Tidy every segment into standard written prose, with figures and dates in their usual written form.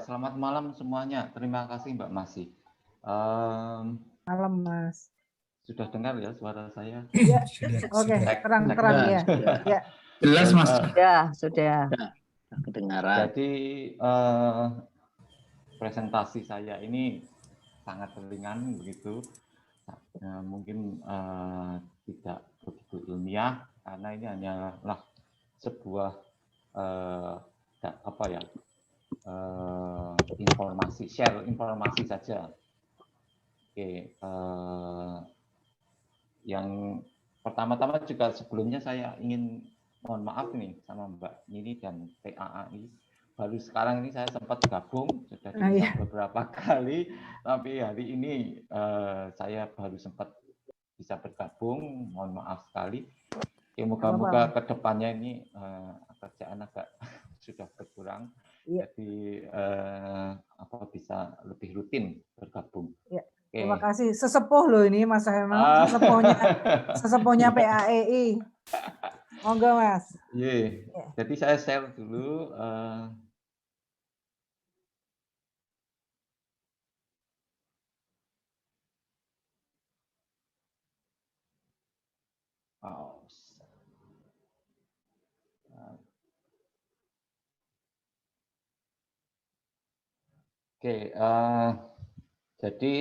Selamat malam semuanya. Terima kasih Mbak Masih. Malam, Mas. Sudah dengar ya suara saya? Ya, Oke, terang-terang ya. Ya. Jelas Mas. Sudah. Kedengaran. Jadi presentasi saya ini sangat ringan begitu. Mungkin tidak begitu ilmiah karena ini hanyalah sebuah informasi, share informasi saja. Oke, yang pertama-tama juga sebelumnya saya ingin mohon maaf nih sama Mbak Nini dan TAAI. Baru sekarang ini saya sempat gabung, sudah diundang beberapa kali, tapi hari ini saya baru sempat bisa bergabung, mohon maaf sekali. Moga-moga ke depannya ini kerjaan agak sudah berkurang, jadi bisa lebih rutin bergabung. Ya. Terima kasih. Sesepuh loh ini Mas Herman, sesepuhnya PAEI. Monggo Mas. Iya. Jadi saya share dulu. Oke, jadi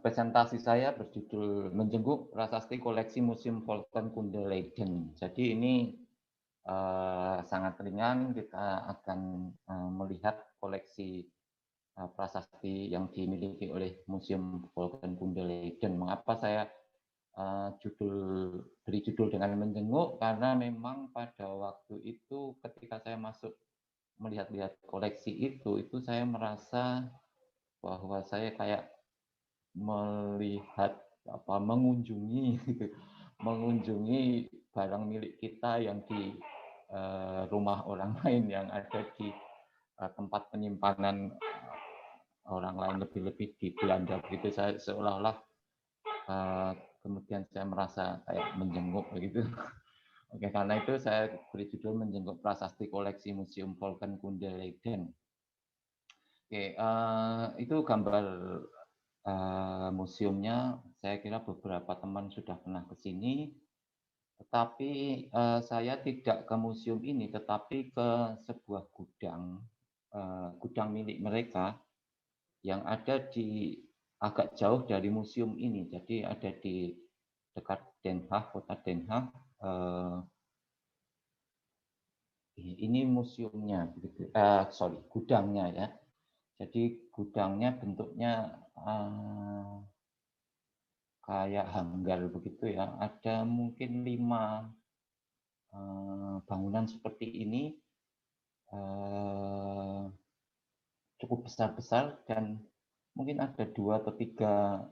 presentasi saya berjudul Menjenguk Prasasti Koleksi Museum Volkenkunde Leiden. Jadi ini sangat ringan, kita akan melihat koleksi prasasti yang dimiliki oleh Museum Volkenkunde Leiden. Mengapa saya beri judul dengan menjenguk? Karena memang pada waktu itu ketika saya masuk melihat-lihat koleksi itu saya merasa bahwa saya kayak melihat mengunjungi barang milik kita yang di rumah orang lain, yang ada di tempat penyimpanan orang lain, lebih-lebih di Belanda begitu. Saya seolah-olah kemudian saya merasa kayak menjenguk begitu. Oke, karena itu saya beri judul Menjenguk Prasasti Koleksi Museum Volkenkunde Leiden. Oke, itu gambar museumnya. Saya kira beberapa teman sudah pernah ke sini, tetapi saya tidak ke museum ini, tetapi ke sebuah gudang milik mereka yang ada di agak jauh dari museum ini. Jadi ada di dekat Den Haag, kota Den Haag. Ini museumnya, gudangnya ya. Jadi gudangnya bentuknya kayak hanggar begitu ya. Ada mungkin 5 bangunan seperti ini, cukup besar-besar, dan mungkin ada 2 atau 3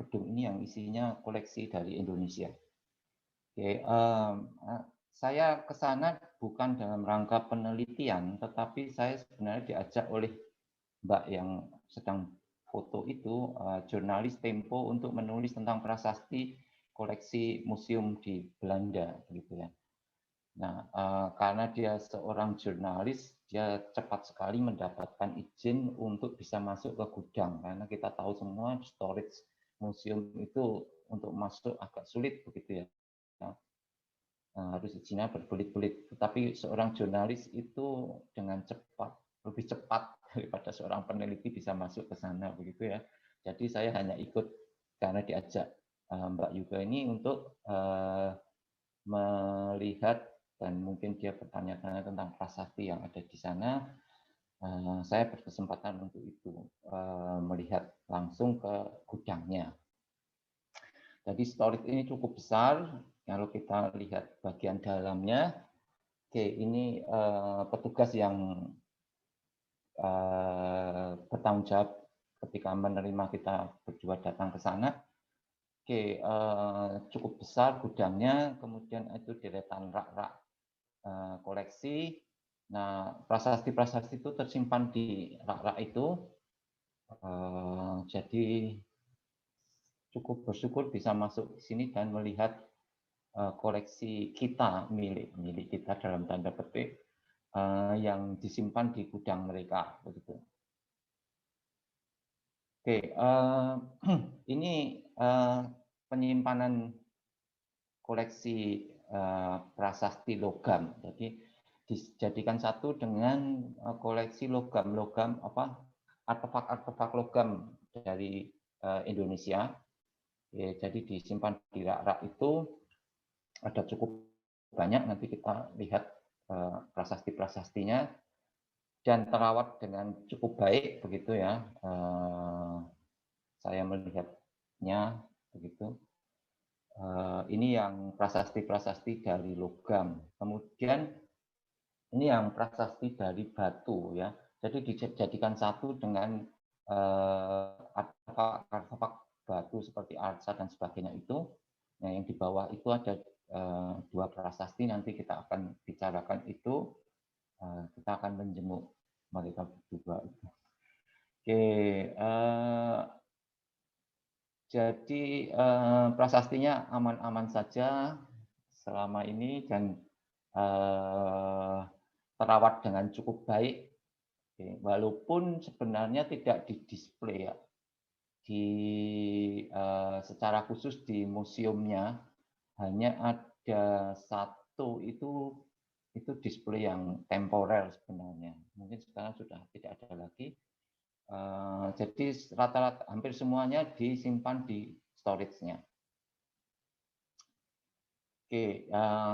gedung ini yang isinya koleksi dari Indonesia. Oke, saya ke sana bukan dalam rangka penelitian, tetapi saya sebenarnya diajak oleh Mbak yang sedang foto itu, jurnalis Tempo, untuk menulis tentang prasasti koleksi museum di Belanda, gitu ya. Nah, karena dia seorang jurnalis, dia cepat sekali mendapatkan izin untuk bisa masuk ke gudang, karena kita tahu semua storage museum itu untuk masuk agak sulit begitu ya. Harus izinnya berbelit-belit. Tetapi seorang jurnalis itu dengan lebih cepat daripada seorang peneliti bisa masuk ke sana begitu ya. Jadi saya hanya ikut karena diajak Mbak Yuga ini untuk melihat, dan mungkin dia bertanya-tanya tentang prasasti yang ada di sana. Saya berkesempatan untuk itu, melihat langsung ke gudangnya. Jadi storage ini cukup besar. Kalau kita lihat bagian dalamnya, oke, ini petugas yang bertanggung jawab ketika menerima kita berdua datang ke sana. Oke, cukup besar gudangnya, kemudian itu deretan rak-rak koleksi. Nah, prasasti-prasasti itu tersimpan di rak-rak itu. Jadi cukup bersyukur bisa masuk ke sini dan melihat koleksi kita, milik kita dalam tanda petik, yang disimpan di gudang mereka begitu. Oke, ini penyimpanan koleksi prasasti logam. Jadi dijadikan satu dengan koleksi logam-logam artefak-artefak logam dari Indonesia. Jadi disimpan di rak-rak itu ada cukup banyak. Nanti kita lihat prasasti-prasastinya dan terawat dengan cukup baik begitu ya. Saya melihatnya begitu. Ini yang prasasti-prasasti dari logam. Kemudian ini yang prasasti dari batu ya. Jadi dijadikan satu dengan artefak batu seperti arca dan sebagainya itu. Nah, yang di bawah itu ada dua prasasti, nanti kita akan bicarakan itu. Kita akan menjenguk mereka berdua itu. Oke, jadi prasastinya aman-aman saja selama ini dan terawat dengan cukup baik. Walaupun sebenarnya tidak didisplay ya, secara khusus di museumnya hanya ada satu itu display yang temporer sebenarnya. Mungkin sekarang sudah tidak ada lagi. Jadi rata-rata hampir semuanya disimpan di storage-nya. Oke,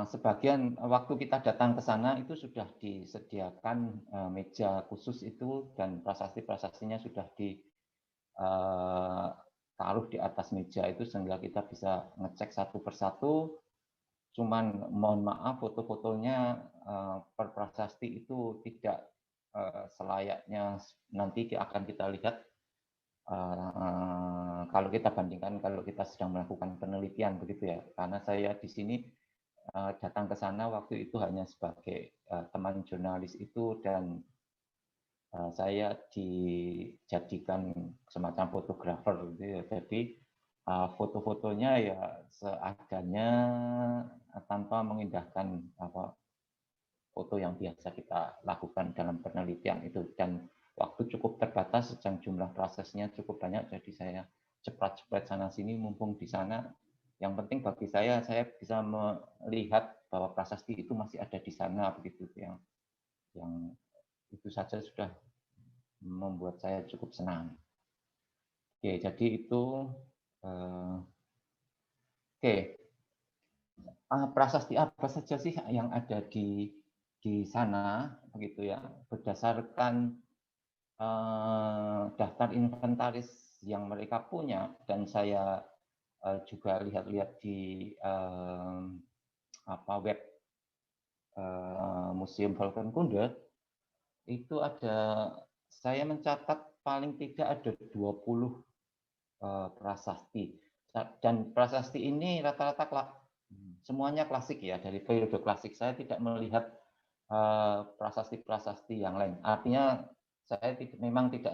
sebagian waktu kita datang ke sana itu sudah disediakan meja khusus itu dan prasasti-prasastinya sudah ditaruh di atas meja itu sehingga kita bisa ngecek satu persatu. Cuman mohon maaf foto-fotonya per prasasti itu tidak selayaknya nanti akan kita lihat kalau kita bandingkan kalau kita sedang melakukan penelitian begitu ya. Karena saya di sini datang ke sana waktu itu hanya sebagai teman jurnalis itu dan saya dijadikan semacam fotografer gitu ya. Jadi foto-fotonya ya seadanya tanpa mengindahkan foto yang biasa kita lakukan dalam penelitian itu, dan waktu cukup terbatas dan jumlah prosesnya cukup banyak, jadi saya cepat-cepat sana sini mumpung di sana. Yang penting bagi saya bisa melihat bahwa prasasti itu masih ada di sana begitu, yang itu saja sudah membuat saya cukup senang. Oke, jadi itu prasasti apa saja sih yang ada di sana begitu ya, berdasarkan daftar inventaris yang mereka punya, dan saya juga lihat-lihat di web Museum Volkenkunde itu saya mencatat paling tidak ada 20 prasasti, dan prasasti ini rata-rata semuanya klasik ya, dari periode klasik. Saya tidak melihat prasasti-prasasti yang lain. Artinya saya memang tidak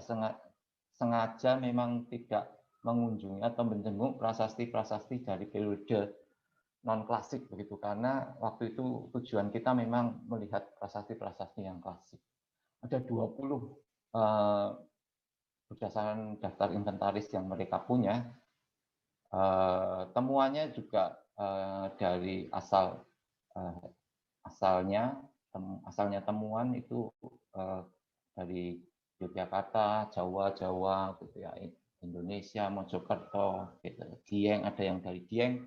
sengaja memang tidak mengunjungi atau menjenguk prasasti-prasasti dari periode non klasik begitu, karena waktu itu tujuan kita memang melihat prasasti-prasasti yang klasik. Ada 20 berdasarkan daftar inventaris yang mereka punya. Temuannya juga dari asalnya temuan itu dari Yogyakarta, Jawa gitu ya, Indonesia, Mojokerto, gitu. Dieng, ada yang dari Dieng,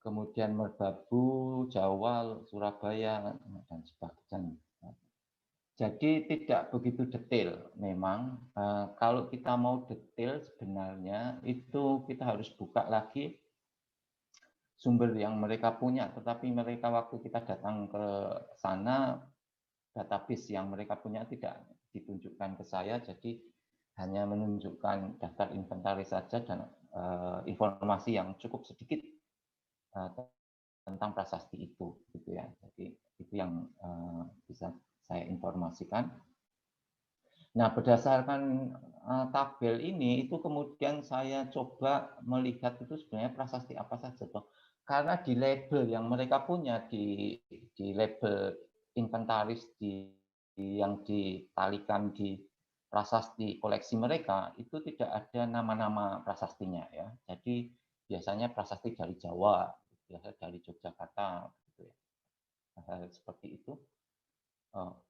kemudian Merbabu, Jawa, Surabaya, dan sebagainya. Jadi tidak begitu detail memang. Kalau kita mau detail sebenarnya itu kita harus buka lagi sumber yang mereka punya, tetapi mereka waktu kita datang ke sana, database yang mereka punya tidak ditunjukkan ke saya, jadi hanya menunjukkan daftar inventaris saja dan informasi yang cukup sedikit tentang prasasti itu, gitu ya. Jadi itu yang bisa saya informasikan. Nah, berdasarkan tabel ini itu kemudian saya coba melihat itu sebenarnya prasasti apa saja, toh. Karena di label yang mereka punya di label inventaris yang ditalikan di prasasti koleksi mereka itu tidak ada nama-nama prasastinya ya. Jadi biasanya prasasti dari Jawa, biasa dari Yogyakarta, gitu ya. Hal seperti itu.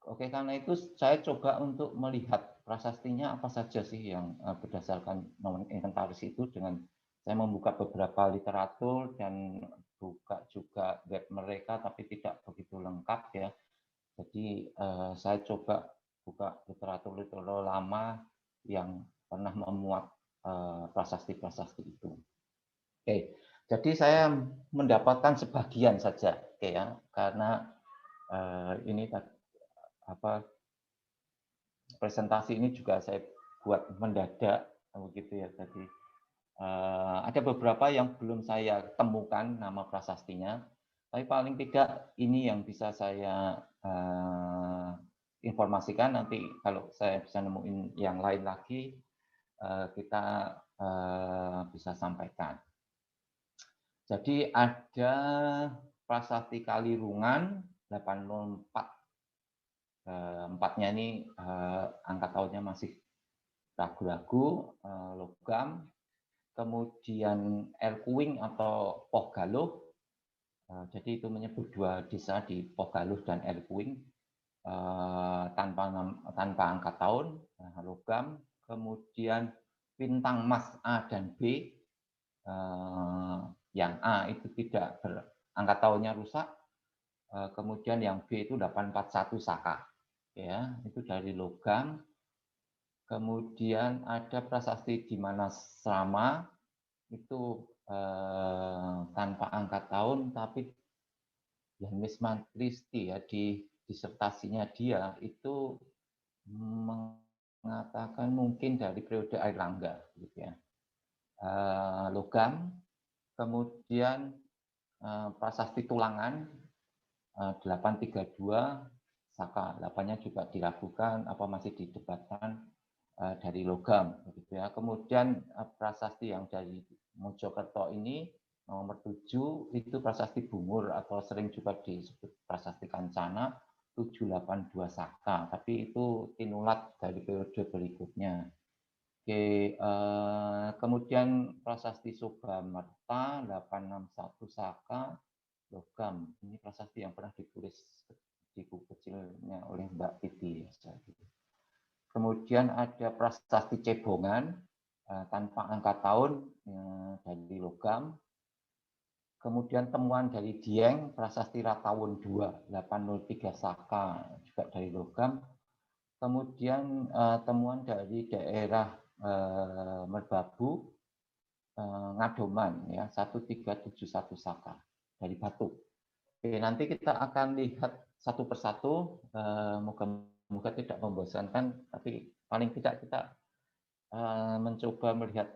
Oke, karena itu saya coba untuk melihat prasastinya apa saja sih yang berdasarkan nomor inventaris itu dengan saya membuka beberapa literatur dan buka juga web mereka, tapi tidak begitu lengkap ya. Jadi saya coba buka literatur lama yang pernah memuat prasasti-prasasti itu. Oke, jadi saya mendapatkan sebagian saja, oke ya, karena ini presentasi ini juga saya buat mendadak, begitu ya tadi. Ada beberapa yang belum saya temukan nama prasastinya, tapi paling tidak ini yang bisa saya informasikan. Nanti kalau saya bisa nemuin yang lain lagi, kita bisa sampaikan. Jadi ada prasasti Kalirungan 804. Empatnya ini angka tahunnya masih ragu-ragu, logam. Kemudian Erkuing atau Pohgaluh, jadi itu menyebut dua desa di Pohgaluh dan Erkuing, tanpa angka tahun, logam. Kemudian bintang Mas A dan B, yang A itu tidak angka tahunnya rusak, kemudian yang B itu 841 Saka, ya itu dari logam. Kemudian ada prasasti di Manasrama itu tanpa angka tahun, tapi Yanis Mantristi ya di disertasinya dia itu mengatakan mungkin dari periode Airlangga, gitu ya. Logam, kemudian prasasti Tulangan 832 Saka, 8-nya juga diragukan apa masih didebatkan dari logam, begitu ya. Kemudian prasasti yang dari Mojokerto ini nomor 7 itu prasasti Bungur atau sering juga disebut prasasti Kancana 782 Saka, tapi itu tinulat dari periode berikutnya. Oke, kemudian prasasti Sogamerta 861 Saka logam. Ini prasasti yang pernah ditulis di buku kecilnya oleh Mbak Titi. Kemudian ada prasasti Cebongan tanpa angka tahun dari logam. Kemudian temuan dari Dieng prasasti Ratawun 2 803 Saka juga dari logam. Kemudian temuan dari daerah Merbabu Ngadoman ya 1371 Saka dari batu. Oke, nanti kita akan lihat satu persatu, moga-moga tidak membosankan, tapi paling tidak kita mencoba melihat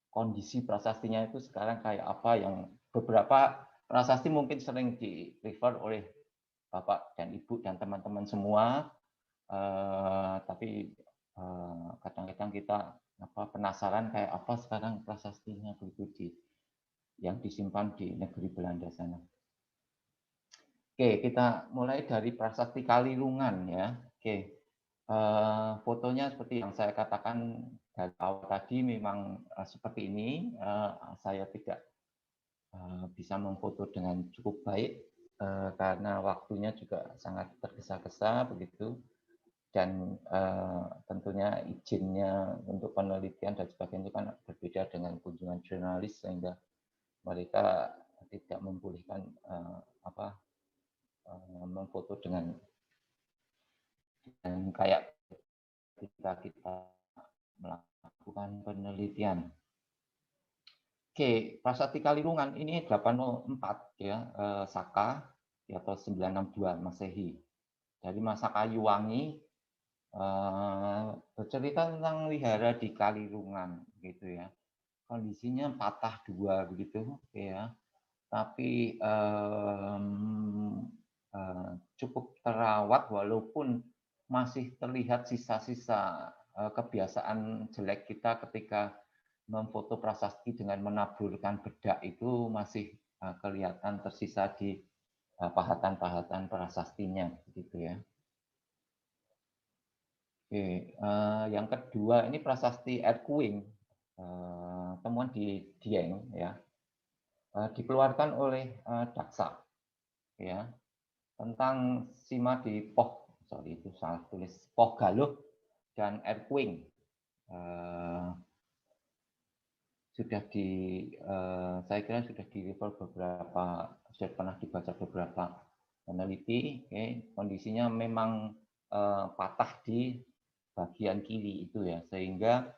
kondisi prasastinya itu sekarang kayak apa, yang beberapa prasasti mungkin sering di-refer oleh Bapak dan Ibu dan teman-teman semua, tapi kadang-kadang kita penasaran kayak apa sekarang prasastinya begitu yang disimpan di negeri Belanda sana. Oke, kita mulai dari prasasti Kalirungan ya. Oke, fotonya seperti yang saya katakan dari awal tadi memang seperti ini. Saya tidak bisa memfoto dengan cukup baik karena waktunya juga sangat tergesa-gesa begitu, dan tentunya izinnya untuk penelitian dan sebagainya itu kan berbeda dengan kunjungan jurnalis sehingga mereka tidak membolehkan memfoto dengan kayak kita melakukan penelitian. Oke, prasasti Kalirungan ini 804 ya, Saka atau 962 Masehi. Dari masa Kayuwangi, bercerita tentang wihara di Kalirungan gitu ya. Kondisinya patah dua begitu ya. Tapi cukup terawat walaupun masih terlihat sisa-sisa kebiasaan jelek kita ketika memfoto prasasti dengan menaburkan bedak, itu masih kelihatan tersisa di pahatan-pahatan prasastinya, begitu ya. Oke, yang kedua ini prasasti Erkuing, temuan di Dieng ya, dikeluarkan oleh Daksa ya, tentang Sima di Poh, sorry itu salah tulis, Poh Galuh dan Erkuing. Sudah saya kira sudah di-refer beberapa, sudah pernah dibaca beberapa peneliti, kondisinya memang patah di bagian kiri itu ya, sehingga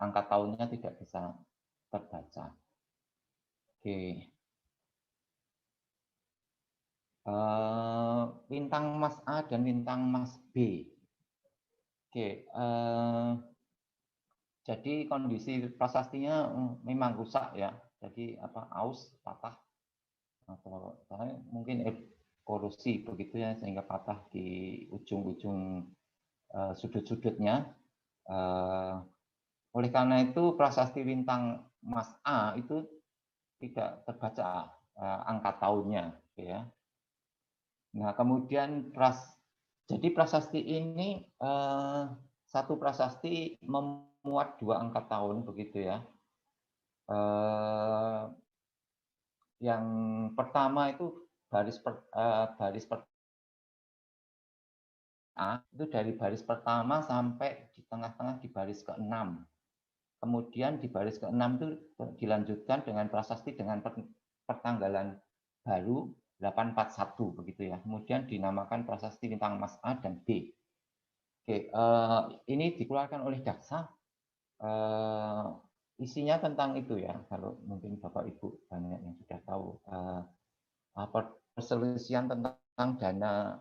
angka tahunnya tidak bisa terbaca. Oke. Bintang Mas A dan bintang Mas B. Oke. Jadi kondisi prasastinya memang rusak ya. Jadi aus, patah, atau mungkin korosi begitu ya, sehingga patah di ujung-ujung sudut-sudutnya. Oleh karena itu prasasti bintang Mas A itu tidak terbaca angka tahunnya, ya. Nah kemudian jadi prasasti ini satu prasasti memuat dua angka tahun begitu ya. Yang pertama itu baris A itu dari baris pertama sampai di tengah-tengah di baris ke-6. Kemudian di baris ke-6 itu dilanjutkan dengan prasasti dengan pertanggalan baru 841 begitu ya. Kemudian dinamakan prasasti bintang Mas A dan B. Oke, ini dikeluarkan oleh Daksa. Isinya tentang itu ya, kalau mungkin Bapak Ibu banyak yang sudah tahu. Perselisihan tentang dana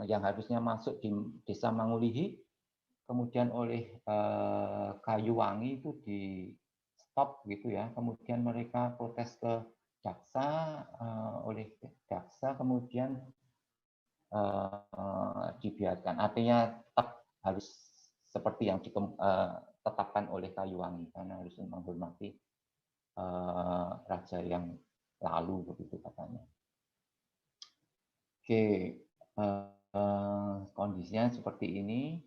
yang harusnya masuk di Desa Mangulihi, kemudian oleh Kayuwangi itu di stop gitu ya, kemudian mereka protes ke Jaksa, oleh Jaksa kemudian dibiarkan, artinya tetap harus seperti yang ditetapkan oleh Kayuwangi karena harus menghormati raja yang lalu begitu katanya. Oke, kondisinya seperti ini.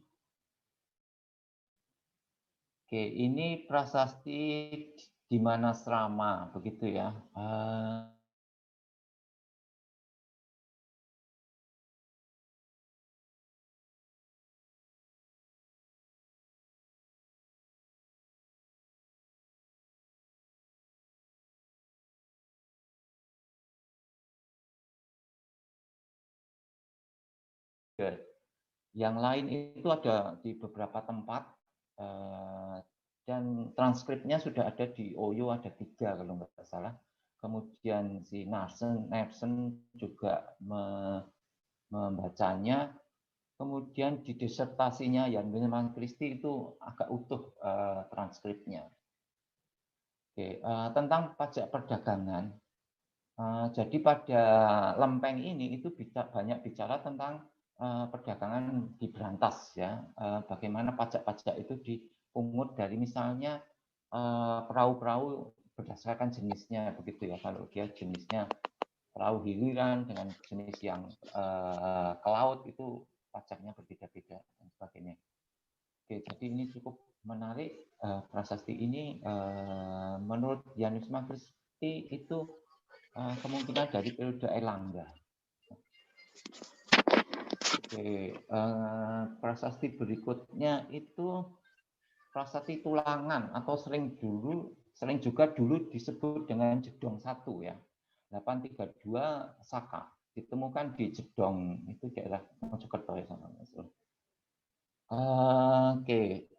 Oke, ini prasasti di mana Srama, begitu ya. Yang lain itu ada di beberapa tempat, dan transkripnya sudah ada di Oyo, ada 3 kalau nggak salah. Kemudian si Nersen juga membacanya. Kemudian di disertasinya Jan Willem Christie itu agak utuh transkripnya. Oke, tentang pajak perdagangan. Jadi pada lempeng ini itu banyak bicara tentang perdagangan diberantas ya. Bagaimana pajak-pajak itu dipungut dari misalnya perahu-perahu berdasarkan jenisnya begitu ya. Kalau dia jenisnya perahu hiliran dengan jenis yang ke laut itu pajaknya berbeda-beda dan sebagainya. Oke, jadi ini cukup menarik. Prasasti ini menurut Jan Wisma Christie itu kemungkinan dari periode Airlangga. Oke, prasasti berikutnya itu prasasti Tulangan atau sering juga dulu disebut dengan Jedong 1 ya. 832 Saka ditemukan di Jedong, itu daerah Mojokerto ya sama Mas. Oke,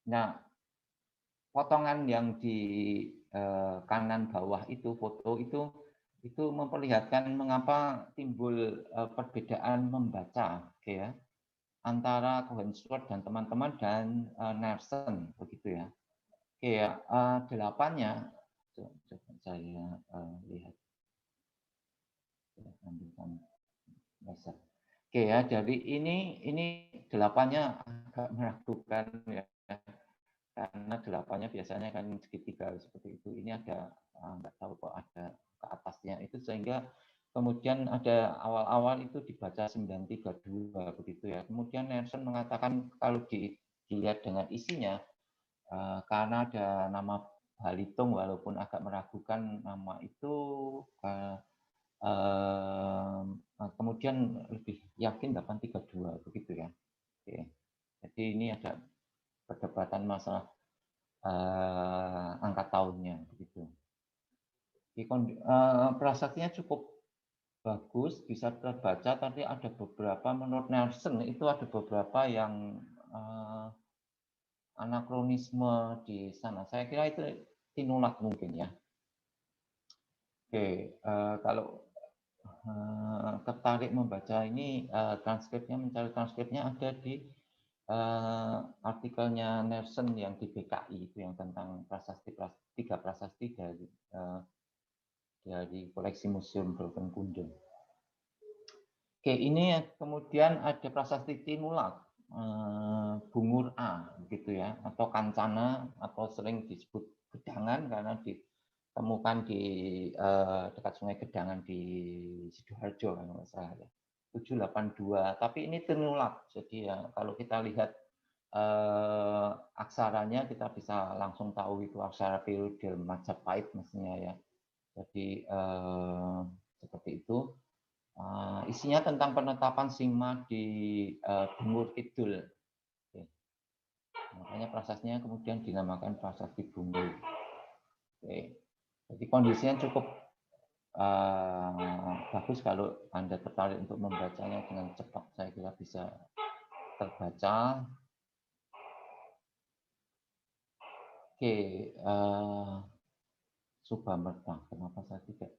nah potongan yang di kanan bawah itu foto itu memperlihatkan mengapa timbul perbedaan membaca, ya, antara Cohen-Swart dan teman-teman dan Nersen begitu ya. Oke ya, 8-nya coba saya lihat. Oke ya, jadi ini 8-nya agak meragukan ya. karena 8-nya biasanya kan segitiga seperti itu. Ini ada nggak tahu kok ada ke atasnya itu, sehingga kemudian ada awal-awal itu dibaca 932 begitu ya. Kemudian Nelson mengatakan kalau dilihat dengan isinya, karena ada nama Balitung walaupun agak meragukan nama itu, kemudian lebih yakin 832 begitu ya. Oke. Jadi ini ada perdebatan masalah angka tahunnya begitu. Prasastinya cukup bagus, bisa terbaca, tapi ada beberapa menurut Nelson itu ada beberapa yang anakronisme di sana. Saya kira itu tinulak mungkin ya. Oke, kalau tertarik membaca ini transkripnya, mencari transkripnya ada di artikelnya Nelson yang di BKI itu yang tentang tiga prasasti dari koleksi Museum Dolkenkunde. Oke, ini kemudian ada prasasti Tinulak, Bungur A, gitu ya, atau Kancana, atau sering disebut Gedangan karena ditemukan di dekat Sungai Gedangan di Sidoarjo kalau nggak salah ya. 782, tapi ini Tinulak, jadi ya kalau kita lihat aksaranya kita bisa langsung tahu itu aksara periode Majapahit mestinya ya. Jadi seperti itu. Isinya tentang penetapan Sima di Bungur Kidul. Oke. Makanya prasasnya kemudian dinamakan prasasti Bungur. Oke. Jadi kondisinya cukup bagus kalau Anda tertarik untuk membacanya dengan cepat. Saya kira bisa terbaca. Oke, Subamerta. Kenapa saya tidak?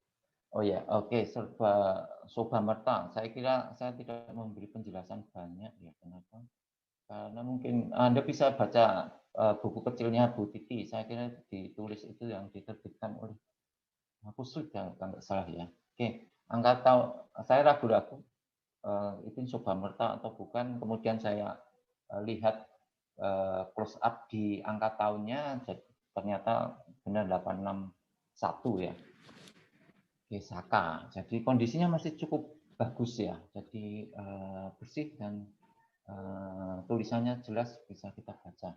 Oh ya, oke, Sobamerta. Saya kira saya tidak memberi penjelasan banyak ya. Kenapa? Karena mungkin Anda bisa baca buku kecilnya Bu Titi. Saya kira ditulis itu yang diterbitkan oleh aku sudah nggak salah ya. Oke, angka tahun saya ragu-ragu itu Sobamerta atau bukan. Kemudian saya lihat close up di angka tahunnya, ternyata benar 861 ya. Saka. Jadi kondisinya masih cukup bagus ya. Jadi bersih dan tulisannya jelas, bisa kita baca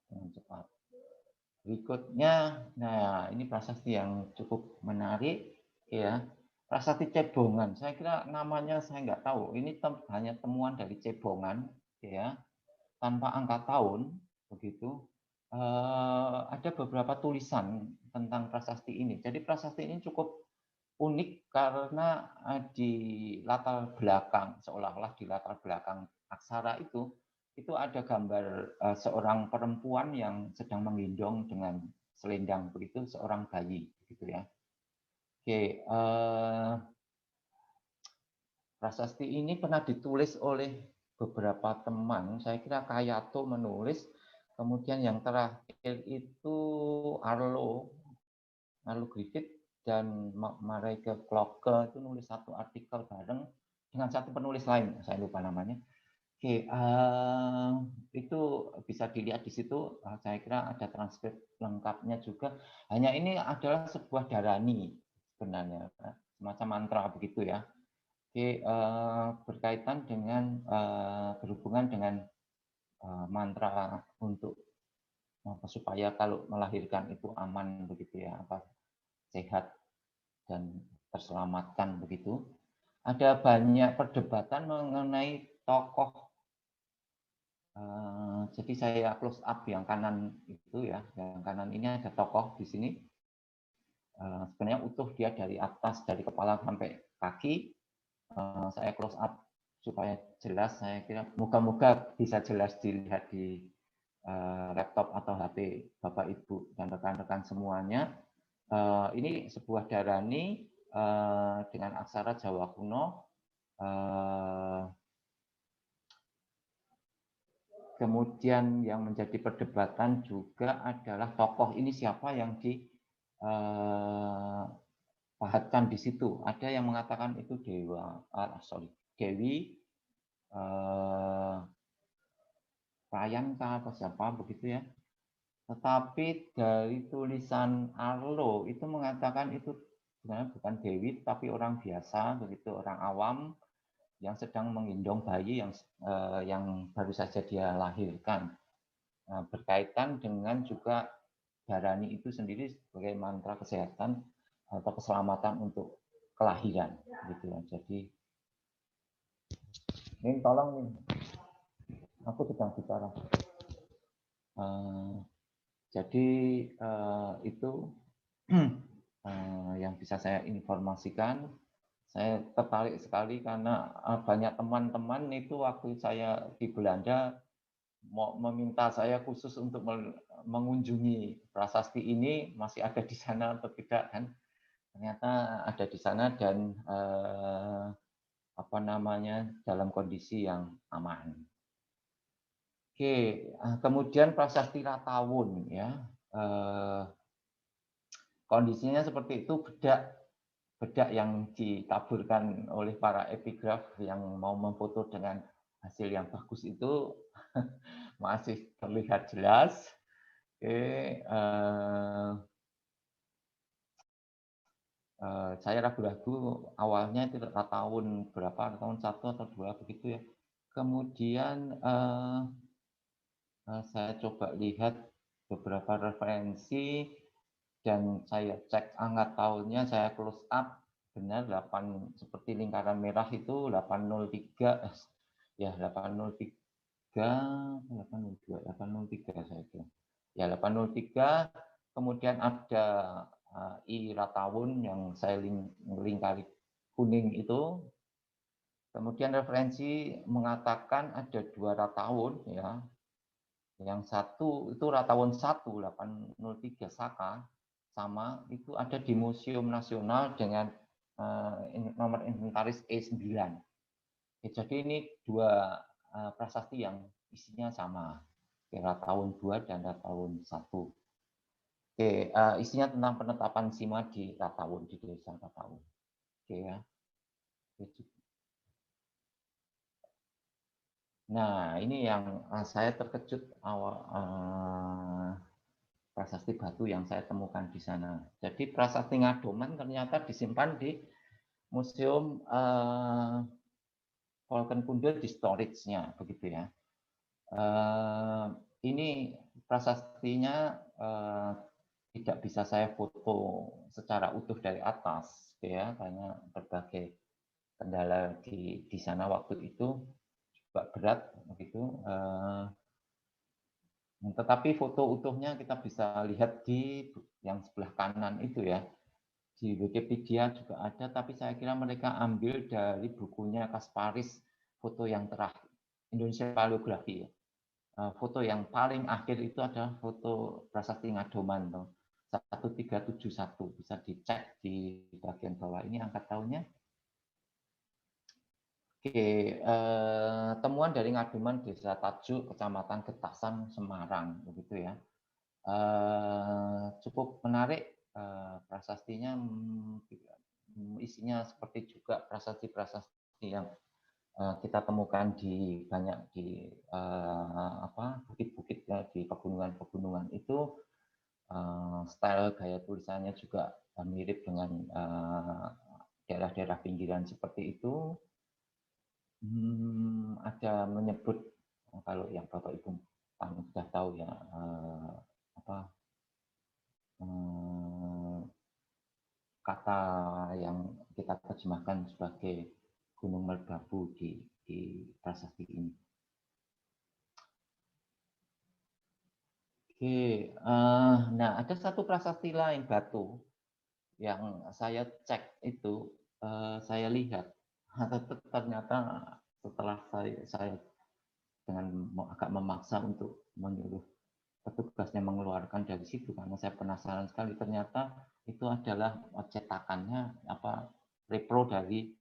dengan cepat. Berikutnya, nah ini prasasti yang cukup menarik ya. Prasasti Cebongan. Saya kira namanya saya nggak tahu. Ini hanya temuan dari Cebongan ya, tanpa angka tahun begitu. Ada beberapa tulisan tentang prasasti ini. Jadi prasasti ini cukup unik karena di latar belakang, seolah-olah di latar belakang aksara itu ada gambar seorang perempuan yang sedang menggendong dengan selendang begitu seorang bayi gitu ya. Oke, prasasti ini pernah ditulis oleh beberapa teman. Saya kira Kayato menulis, kemudian yang terakhir itu Arlo Griffith dan Mareike Klokke itu nulis satu artikel bareng dengan satu penulis lain, saya lupa namanya. Oke, itu bisa dilihat di situ. Saya kira ada transkrip lengkapnya juga. Hanya ini adalah sebuah darani sebenarnya, semacam mantra begitu ya. Oke, berkaitan dengan berhubungan dengan mantra untuk supaya kalau melahirkan itu aman begitu ya, sehat dan terselamatkan begitu. Ada banyak perdebatan mengenai tokoh. Jadi saya close up yang kanan itu ya, yang kanan ini ada tokoh di sini. Sebenarnya utuh dia dari atas, dari kepala sampai kaki. Saya close up supaya jelas. Saya kira moga-moga bisa jelas dilihat di laptop atau HP Bapak Ibu dan rekan-rekan semuanya. Ini sebuah darani dengan aksara Jawa kuno. Kemudian yang menjadi perdebatan juga adalah tokoh ini siapa yang dipahatkan di situ. Ada yang mengatakan itu Dewi Ryan kah atau siapa begitu ya. Tetapi dari tulisan Arlo itu mengatakan itu sebenarnya bukan Dewi tapi orang biasa begitu, orang awam yang sedang menggendong bayi yang baru saja dia lahirkan. Berkaitan dengan juga Dharani itu sendiri sebagai mantra kesehatan atau keselamatan untuk kelahiran gitu ya. Jadi ini tolong nih, aku sedang bicara. Jadi itu yang bisa saya informasikan. Saya tertarik sekali karena banyak teman-teman itu waktu saya di Belanda mau meminta saya khusus untuk mengunjungi prasasti ini, masih ada di sana atau tidak kan? Ternyata ada di sana dan dalam kondisi yang aman. Oke, kemudian prasasti Ratawun ya. Kondisinya seperti itu, bedak yang ditaburkan oleh para epigraf yang mau memfoto dengan hasil yang bagus itu masih terlihat jelas. Oke, saya ragu-ragu awalnya itu tahun berapa, tahun 1 atau 2 begitu ya. Kemudian saya coba lihat beberapa referensi dan saya cek angka tahunnya, saya close up benar 8 seperti lingkaran merah itu 803 ya 803 saya kira. Ya 803, kemudian ada I Ratawun yang saya lingkari kuning itu. Kemudian referensi mengatakan ada 2 Ratawun ya. Yang satu itu Ratawun 1 803 Saka sama itu ada di Museum Nasional dengan nomor inventaris E9. Jadi ini 2 prasasti yang isinya sama. Ratawun 2 dan Ratawun 1. Oke, isinya tentang penetapan Sima di Ratawun, di desa Ratawun. Oke ya. Nah, ini yang saya terkejut awal prasasti batu yang saya temukan di sana. Jadi prasasti Ngadoman ternyata disimpan di Museum Volkenkunde di storage-nya, begitu ya. Ini prasastinya tidak bisa saya foto secara utuh dari atas, ya, karena berbagai kendala di sana waktu itu juga berat, begitu. Tetapi foto utuhnya kita bisa lihat di yang sebelah kanan itu ya. Di Wikipedia juga ada, tapi saya kira mereka ambil dari bukunya Kasparis, foto yang terakhir, Indonesia Paleografi. Foto yang paling akhir itu adalah foto prasasti Ngadoman, 1371, bisa dicek di bagian bawah ini angka tahunnya. Oke, temuan dari Ngadoman Desa Tajuk, Kecamatan Getasan, Semarang, begitu ya. Cukup menarik. Prasastinya isinya seperti juga prasasti-prasasti yang kita temukan di banyak di bukit-bukit ya, di pegunungan-pegunungan itu. Style gaya tulisannya juga mirip dengan daerah-daerah pinggiran seperti itu. Ada menyebut, kalau yang Bapak Ibu sudah tahu ya, kata yang kita terjemahkan sebagai Gunung Merbabu di prasasti ini. Oke, nah ada satu prasasti lain batu yang saya cek itu, saya lihat ternyata setelah saya dengan agak memaksa untuk menyuruh petugasnya mengeluarkan dari situ karena saya penasaran sekali, ternyata itu adalah cetakannya repro dari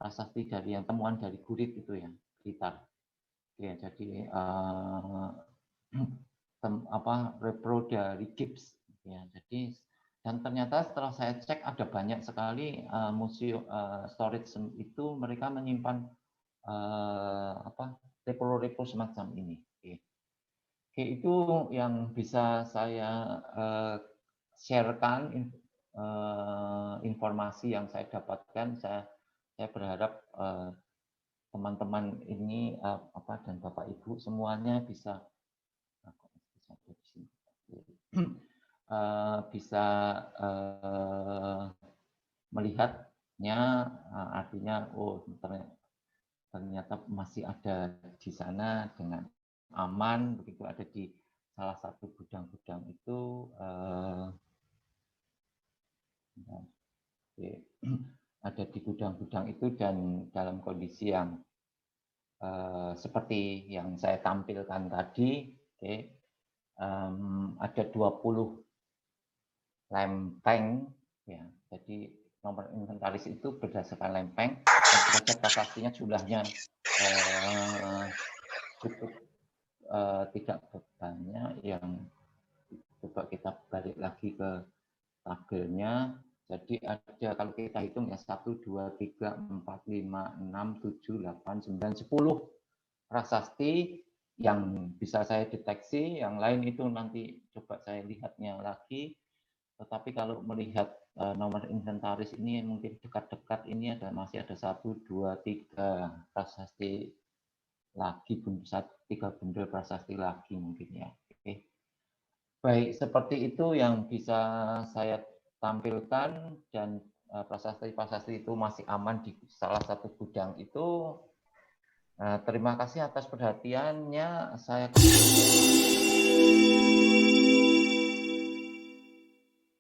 prasasti dari yang temuan dari Gurit itu ya, Blitar. Ya, jadi repro dari Gibbs ya. Jadi dan ternyata setelah saya cek ada banyak sekali museum storage itu mereka menyimpan repro-repro semacam ini. Oke, itu yang bisa saya sharekan informasi yang saya dapatkan. Saya berharap teman-teman ini dan Bapak Ibu semuanya bisa bisa melihatnya, artinya oh ternyata masih ada di sana dengan aman, begitu ada di salah satu gudang-gudang itu ada di gudang-gudang itu dan dalam kondisi yang seperti yang saya tampilkan tadi, ada 20 lempeng, ya. Jadi nomor inventaris itu berdasarkan lempeng, dan derajat prasasti-nya jumlahnya cukup tidak banyak. Yang coba kita balik lagi ke tabelnya. Jadi ada, kalau kita hitung ya, 1, 2, 3, 4, 5, 6, 7, 8, 9, 10 prasasti yang bisa saya deteksi. Yang lain itu nanti coba saya lihatnya lagi. Tetapi kalau melihat nomor inventaris ini mungkin dekat-dekat ini masih ada 1, 2, 3 prasasti lagi, 3 bundel prasasti lagi mungkin ya. Oke. Baik, seperti itu yang bisa saya tampilkan, dan prasasti-prasasti itu masih aman di salah satu gudang itu. Terima kasih atas perhatiannya. Saya